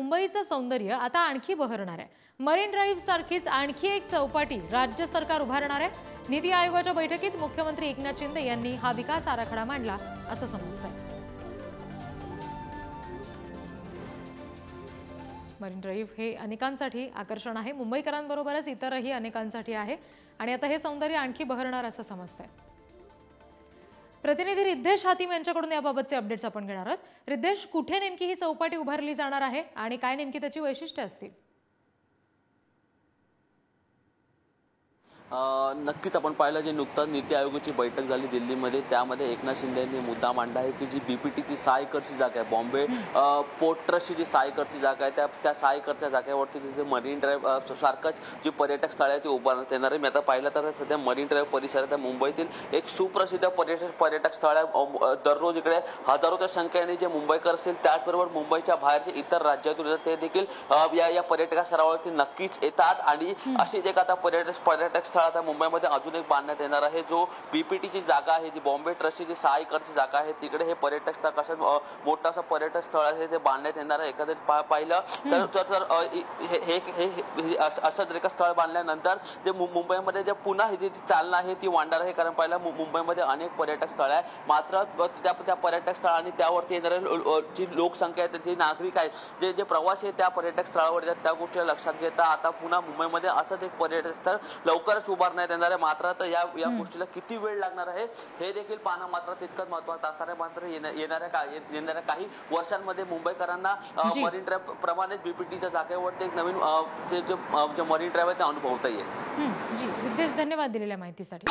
मुंबईचं सौंदर्य आता आणखी बहरणार आहे। मरीन ड्राईव्ह सारखीच आणखी एक चौपाटी राज्य सरकार उभारणार आहे। नीति आयोगाच्या बैठकीत मुख्यमंत्री एकनाथ शिंदे यांनी हा विकास आराखडा मांडला असं समजतंय। मरीन ड्राईव्ह हे अनेकांसाठी आकर्षण आहे, मुंबईकरांबरोबरच इतरही अनेकांसाठी आहे आणि आता हे सौंदर्य आणखी बहरणार असं समजतंय। प्रतिनिधी रिद्धेश हातीम यांच्याकडून याबाबतचे अपडेट्स आपण घेणार आहोत। रिद्धेश, कुठे नेमकी ही चौपाटी उभारली जाणार आहे आणि काय नेमकी त्याची वैशिष्ट्ये असतील? नक्कीच आपण पाहिलं जे नुकताच नीति आयोगाची बैठक झाली दिल्लीमध्ये, त्यामध्ये एकनाथ शिंदे यांनी मुद्दा मांडला आहे की जी बीपीटीची 6 एकरची जागा आहे, बॉम्बे पोर्ट ट्रस्टची जी 6 एकरची जागा आहे, त्या 6 एकरच्या जागेवरती तिथे मरीन ड्राईव्ह सारखंच जी पर्यटक स्थळ आहे ती उभारण्यात येणार आहे। मी आता पाहिलं तर सध्या मरीन ड्राईव्ह परिसरात मुंबईतील एक सुप्रसिद्ध पर्यटक स्थळ आहे। दररोज इकडे हजारोच्या संख्येने जे मुंबईकर असतील, त्याचबरोबर मुंबईच्या बाहेरचे इतर राज्यातून ते देखील या पर्यटक स्थळावरती नक्कीच येतात आणि अशीच एक आता पर्यटक स्थळ आता मुंबईमध्ये अजून एक बांधण्यात येणार आहे। जो बीपीटीची जागा आहे, जी बॉम्बे ट्रस्टची जी 6 एकरची जागा आहे, तिकडे हे पर्यटक स्थळ कसं मोठं असं पर्यटक स्थळ आहे ते बांधण्यात येणार आहे। एखादं पाहिलं तर हे असं एक स्थळ बांधल्यानंतर जे मुंबईमध्ये जे पुन्हा ही जी चालना आहे ती वाढणार आहे। कारण पाहिलं मुंबईमध्ये अनेक पर्यटक स्थळ आहे, मात्र त्या पर्यटक स्थळ आणि त्यावरती येणारे जी लोकसंख्या आहे, जे नागरिक आहेत, जे प्रवासी आहेत त्या पर्यटक स्थळावर येतात, त्या गोष्टी लक्षात घेता आता पुन्हा मुंबईमध्ये असंच एक पर्यटक स्थळ लवकरच उभारण्यात येणार आहे। मात्र तर या गोष्टीला किती वेळ लागणार आहे हे देखील पाहणं मात्र तितकंच महत्त्वाचं असणार आहे। मात्र येणाऱ्या काही वर्षांमध्ये मुंबईकरांना मरीन ड्राईव्ह प्रमाणेच बीपीटीच्या जागेवरती एक नवीन जे मरीन ड्राईव्ह आहे ते अनुभवता येईल। जी रिद्धेश, धन्यवाद दिलेल्या माहितीसाठी।